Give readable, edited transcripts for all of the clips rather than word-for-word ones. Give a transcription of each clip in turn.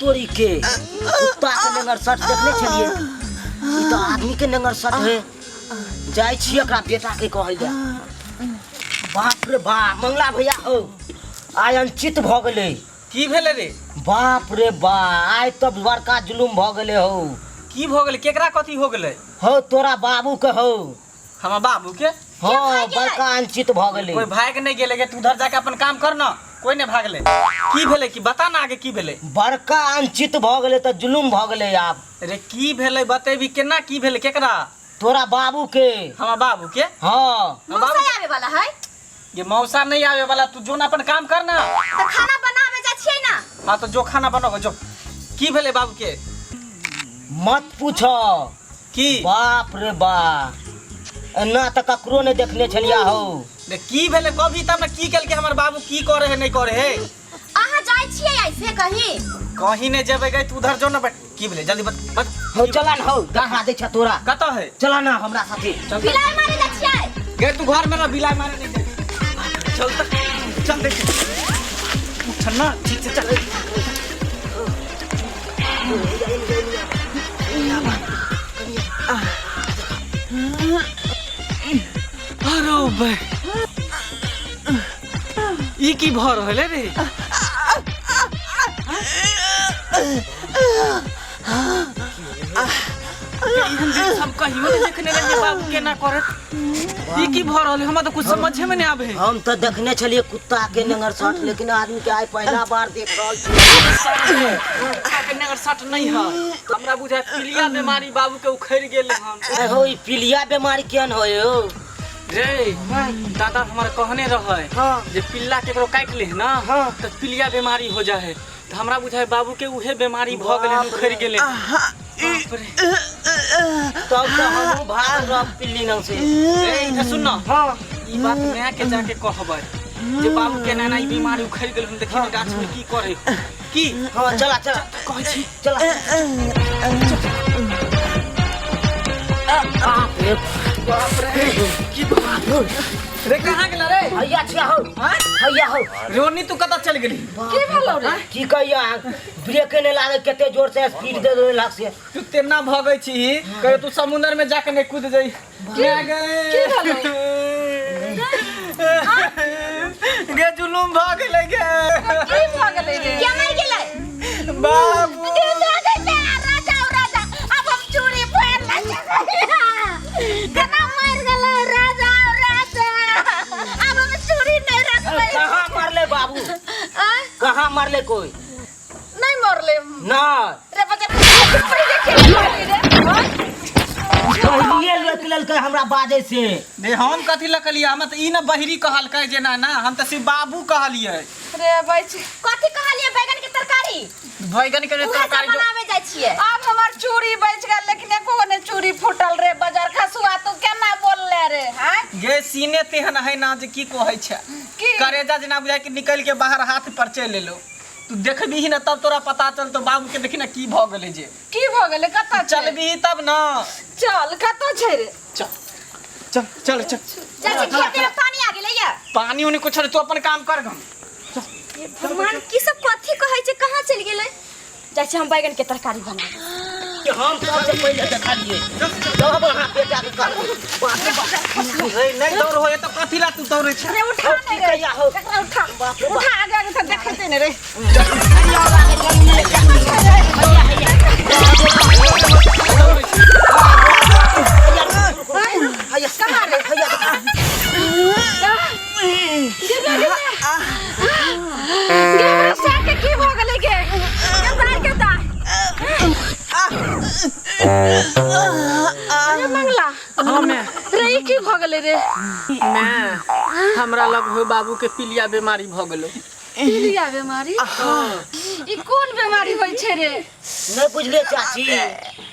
तोरी के कुत्ता के नेंगर शर्ट देखने छलिए ई तो आदमी के नेंगर शर्ट है जाय छी एकरा बेटा के कहै ले बाप रे बाप मंगला भैया हो आय अनचित भ गेले की भेले रे बाप रे बा आय तो बड़का जुलुम भ गेले हो की भ गेले केकरा कथी हो गेले हो तोरा बाबू के हो हमर बाबू के हाँ बड़का अनचित भ गेले कोई भाग नहीं गेले गे तू उधर जाके अपन काम कर ना कोई नहीं भागले की भेले की बता ना आगे की भेले बड़का अनचित भ गेले त जुलुम भ गेले आब अरे की भेले बतेबी केना की भेले केकरा तोरा बाबू के हमर बाबू के हाँ मौसा आवे वाला है ये मौसा नहीं आवे वाला तू जो ना अपन काम कर ना तो खाना बनावे जा छियै ना हां तो जो खाना बनाओ जो की भेले बाबू के मत पूछो की बाप रे बा ना त ककरो ने देखने छलिया हो रे की भेले कभी तब की केल के हमर बाबू की करे है नहीं करे है आहा जाय छियै ऐसे कहीं कहीं नहीं जेबे गई तू उधर जो ना की भेले जल्दी बत हो चला न हो देखा दे छ तोरा कत है चला ना हमरा साथे चल बिलाय मारे जा छियै गे तू घर में ना बिलाय मारे नहीं दे चल तक चल देख उठ ना ठीक से चल अरे बे ई की भ रहले रे हम कहियो नहीं देखने लगे बाबू के ना करत ई की भ रहले हमरा तो कुछ समझे में नहीं आवे हम तो देखने छलिए कुत्ता के नेंगर शर्ट लेकिन आदमी के आय पहला बार देख रहल छी के नगर सट नहीं है हमरा बुझाय पीलिया बीमारी बाबू के उखड़ गेले हम हो ई पीलिया बीमारी केन होयो रे दादा हमारे कहने रहे हाँ जे पिल्ला केकरो काट ले ना हाँ तो पीलिया बीमारी हो जा है तो हमरा बुझाय बाबू के उहे बीमारी भ गेले उखड़ गेले बाप रे तब तो हम भाग रह पिल्ली न से रे इधर सुन ना हां ई बात मैं के जाके कहबै जे बाबू के ना ई बीमारी उखड़ गेल हम देखी गाछ में की करे की हां चला चला कहै छी चला बाप रे की बात रे कहां गेला रे हैया छिया हो हैया हो रोनी तू कता चल गेली की भेलौ रे की कहिया ब्रेक ने लागे केते जोर से स्पीड दे दे लाग से तू तेना भगै छी कहे तू समुद्र में जाके नहीं कूद जाई क्या गए की भेलै गे जुलुम भ गेलै गे की भ गेलै रे क्या मर गेलै बाबू राजा अब हम चोरी फोड़ लै केना मर गेलै राजा अब हम चोरी नहीं रखबै कहां मारले बाबू कहां मारले कोई नहीं मरले ना रे बच्चा पड़ी रे पहलिए लेत लेल के हमरा बाजे से ने हम कथि लकलिया हम त ई न बहिरी कहल कह जे ना हम त सिर्फ बाबू कहलिए रे बैठ कथि कहलिए बैगन के तरकारी बैगन के तरकारी जो बनावे जाय छियै अब हमर चूड़ी बच गेल लेकिन एको ने चूड़ी फुटल रे बाजार खसुआ तू केना बोलले रे हैं गे सीने तेहन है ना जे की कहै छै करेजा जना बुझाय कि निकल के बाहर हाथ पर चल लेलो तू देखबी ना तब तोरा पता चल तो बाबू के देखी ना की भ गेलै जे की भ गेलै कत चलबी तब ना चल कत छै रे चल चल चल चल चाची खेत में पानी आ गेलै या पानी उनी कुछ तू अपन काम कर गम भगवान की सब कथि कहै छै कहां चल गेलै जाय छै हम बैगन के तरकारी बनाबै हम सबसे पहले देखा लिए तब हां बेटा के कर रे नहीं दौड़ होए तो कथि ला तू दौड़े छ रे उठा की नहीं रे कहिया हो एकरा उठा उठा आगे आगे से देखते ने रे हैया कहां रे हैया गे साके की भ गेलै गे बाहर के ता अरे मंगला हमें रे की भ गेलै रे मैं हमरा लग हो बाबू के पीलिया बीमारी भ गेलो पीलिया बीमारी ई कोन बीमारी होय छै रे नहीं बुझले चाची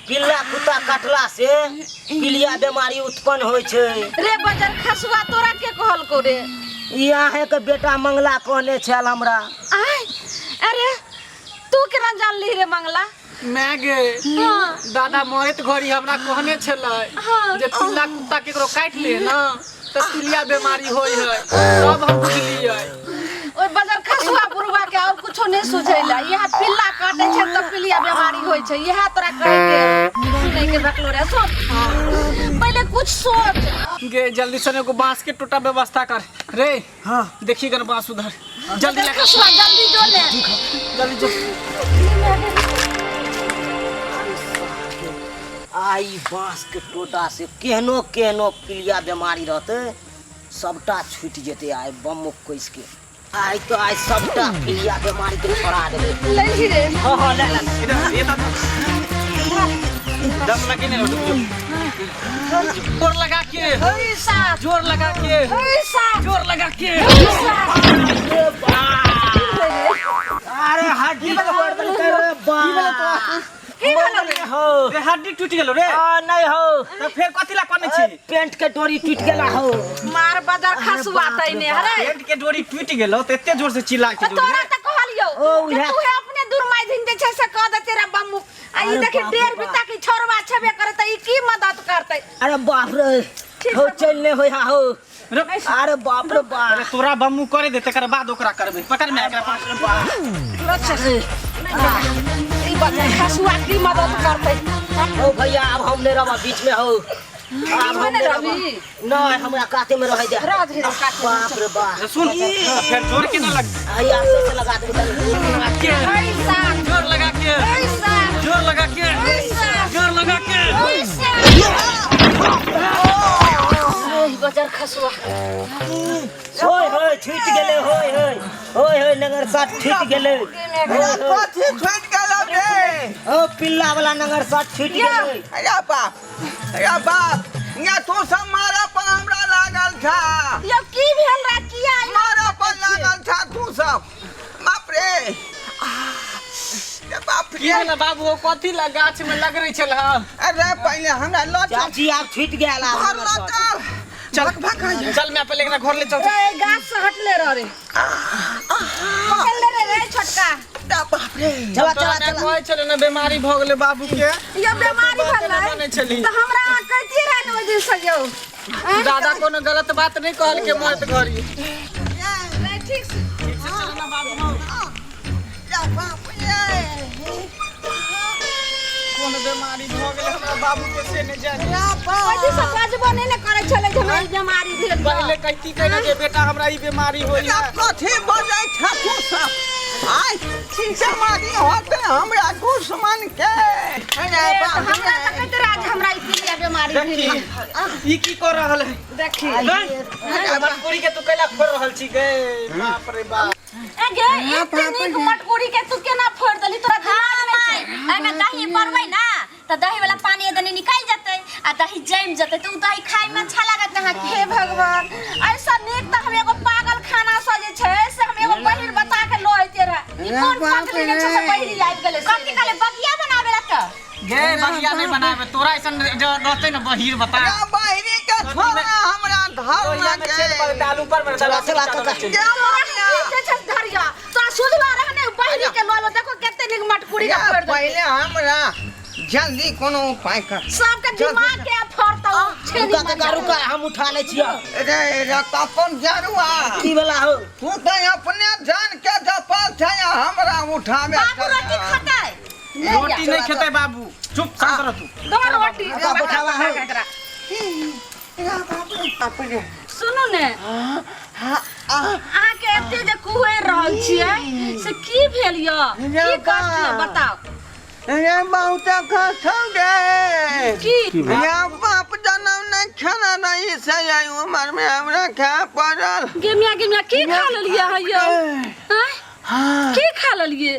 पिल्ला कुत्ता काटला से पीलिया बीमारी उत्पन्न होय छै रे बजर खसुआ तोरा के कहल को रे यहाँ के बेटा मंगला कहने छल हमरा आय अरे तू केना जानली रे मंगला मैं गे दादा मरत घड़ी हमरा कहने छलै जे पिल्ला कुत्ता केकरो काट ले ना तो पीलिया बीमारी होय है तब हम बुझलियै ओय बजर खसुआ बुरवा के और कुछो नहीं सुझैला यहाँ पिल्ला काटे छै त छै यह तोरा कहे के सुनै के रखलो रे सोच पहले कुछ सोच गे जल्दी से एगो बांस के टूटा व्यवस्था कर रे। हाँ देखी कर बांस उधर जल्दी लेकर खसुआ जल्दी जो ले जल्दी जो। आई बांस के टोटा से केहनो केहनो पीलिया बीमारी रहते सबटा छूट जेते आइ बम कोइस के आई तो आई सबटा पीलिया बीमारी के छोड़ा देबे। ले ही रे हां हां ले ले इधर ये दम लगे नहीं जोर लगा के ऐसा जोर लगा के ऐसा जोर लगा के। अरे हड्डी में तोड़ दे रे बा की भलो रे हो रे हड्डी टूट गेलो रे। नहीं हो तो फिर कथिला करने छी पेंट के डोरी टूट गेला हो। मार बाजार खसुआ तइने अरे पेट के डोरी टूट गेलो त एते जोर से चिल्ला के तोरा त कहलियो ओ, कि उहे। तू है अपने दुरमाई दिन जे छै से कह दे तेरा बम्मू आ ई अरे देखि बाप रे डेढ़ बाप। बिता की छोरवा छबे करे त ई की मदद करतै अरे बाप रे हो चलने हो हा हो। अरे बाप रे बाप अरे तोरा बम्मू करे दे तकर बाद ओकरा करबे पकड़ में एकरा पास। ई बाजार खसुआ की मदद करतै ओ भैया अब हम नहीं रहा बीच में हो। अब हम नहीं रही नहीं हमरा काते में रह जा। राज रे काटे बाप रे बाप सुन फिर जोर के ना लग आई आप से लगा दे के ऐसा जोर लगा के ऐसा जोर लगा के ऐसा जोर लगा के। ऐसा ई बाजार खसुआ होय होय छूट गेले होय होय होय होय नगर साथ छूट गेले। कथी छूट गेलो रे? ओ पिल्ला वाला नगर साथ छूट गेले। अरे बाप ये तू सब मारा पर हमरा लागल था यो की भेल रा किया मारा पर लागल था तू सब बाप रे बाप की रे। ना बाबू वो कथी ला गाछ में लग रही छल। अरे पहले हमरा लट चाची आप छूट गेला और लट चल चल मैं पहले एकरा घर ले चल। ए गाछ से हटले रह रे पकड़ ले रे छोटका बाप रे चला तोरा चला ने चला कहै छले ना बीमारी भ गेले बाबू के यो बीमारी बने भले छली। त हमरा कहती रहे न वजह से जो दादा कोनो गलत बात नहीं कहल के मत घरी। नहीं ठीक से ठीक से चल ना बाबू बाप रे कोन बीमारी भ गेले हमरा बाबू के से ने जाने। वजह से बजबो नहीं न करे छले जे हमरा ई बीमारी भेल पहले कहती कहना जे बेटा हमरा ई बीमारी होई है। कथी बजै था तू सब आई समाधि होते हमरा दुश्मन के अरे बाप हमरा रे त कहते रहे जे हमरा ई पीलिया बीमारी भेल देखी ई की कर रहल है देखी मटकुरी के तू कैला फोड़ रहल छी गे बाप रे बाप। ए गे इतने नीक मटकुरी के तू केना फोड़ देली तोरा दिमाग में छै एमे दही परबै ना त दही वाला पानी एदने निकल जतै आ दही जम जतै त उ दही खाय में अच्छा लागत ना। हे भगवान ऐसा नीक त हम एगो पागल खाना सजे छै से हम एगो बहिर बता के लो आइते रहे ई कौन पकड़ी ने छै से बहिरी आबि गेले कथि काले बगिया बनावेला त गे बगिया नहीं बनावे तोरा ऐसन जो रहते ना बहिर बता बाहरी के छोड़ा हमरा धर्म के डालू पर में चला चला चला धरिया तो सुधवा रहने बहिरी के लो लो देखो केते नीक मटकुरी के फोड़ दे पहले हमरा जल्दी कोनो उपाय कर सबके दिमाग के फोड़ता छेनी रुका का रुका हम उठा ले छिया। रे रतपन जरुआ की वाला हो तू तो अपने जान के जपल छै हमरा उठावे बाबू रोटी खतै रोटी नहीं खेते बाबू चुप शांत रह तू। दो रोटी का बैठावा है? सुनो ने अहाँ के एते जे कुहे रहल छियै से की भेल य की कष्ट य बताओ रे बहुत कष्ट गे की या बाप जन्म नहीं खाना नहीं से आई उम्र में हमरा खा पड़ल गेमिया की खा लेलिए है यो हैं की खा लेलिए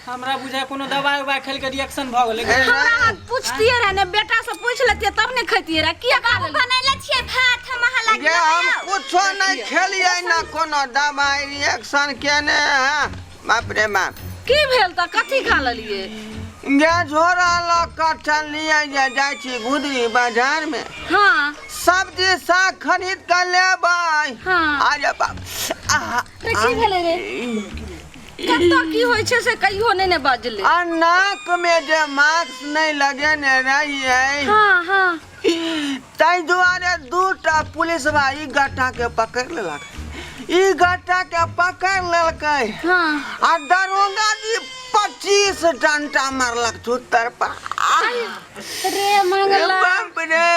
हमरा बुझाय कोनो दवाई उवाई खेल के रिएक्शन भ गेलै। हमरा पूछतिए रहे ने बेटा से पूछ लेतिए तब ने खैतिए रहे किया खा लेलिए बनैले छियै भात हम अहाँ लागि ये हम कुछो नहीं खेलिए ना कोनो दवाई रिएक्शन केने बाप रे बाप की भेल त कथी खा लेलिए गे झोरा ल कटल लिए जाय छी गुदरी बाजार में हां सब्जी साग खरीद कर लेबै हां अरे बाप रे की भेले रे कत्तो की होय छै से कहियो ने बाजले नाक में जे मास्क नहीं लगेने रहिए हां ताई दुआरे दूटा पुलिस भाई गट्टा के पकड़ लेलक ई गट्टा के पकड़ लेलकै हां आ दरोगा जी 25 डंटा मारलक चुतर पर। रे मंगला बाप रे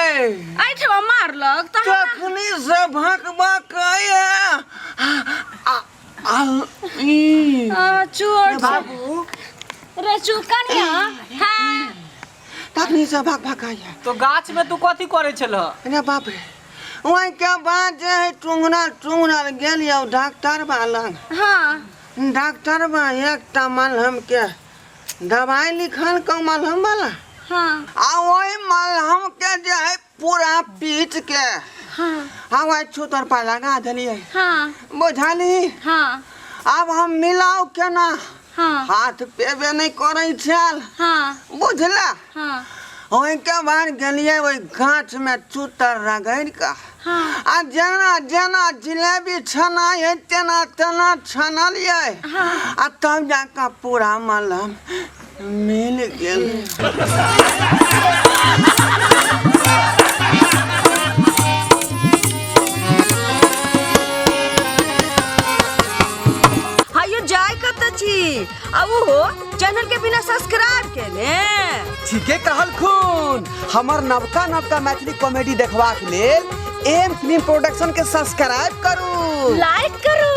ऐठवा मारलक त तखनी से भकबा कया चोर बाबू रे चुकनिया हां तखनी से भकभकाया। तो गाछ में तू कथी करे छल? अरे बाप रे वही के बाद जे है टुंगना गेलियो डॉक्टर बा लग। हां डॉक्टर बा एकटा मलहम के दवाई लिखल क मलहम वाला। हां आ वही मलहम के जे है पूरा पीट के हां वही छूतर पर लगा दिलिए। हां बुझली? हां अब हम मिलाओ केना? हां हाथ पेबे नहीं करे छल। हां बुझला? हां वही के बाद गेलिए वही गाछ में चूतर रगड़ का। आ जना जना जिलेबी छना है तेना तेना छनलिए। आ तब जाकर पूरा मलहम मिल गेल। हायो जाय कत छी अब हो चैनल के बिना सब्सक्राइब के ने ठीके कहल खून। हमर नवका मैथिली कॉमेडी देखबाक लेल एम फिल्म प्रोडक्शन के सब्सक्राइब करू, लाइक करू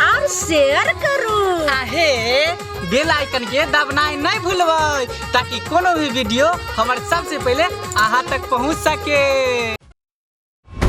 और शेयर करू। आहे बेल आइकन के दबनाई नहीं भूलबै ताकि कोनो भी वीडियो हमर सबसे पहले अहाँ तक पहुंच सके।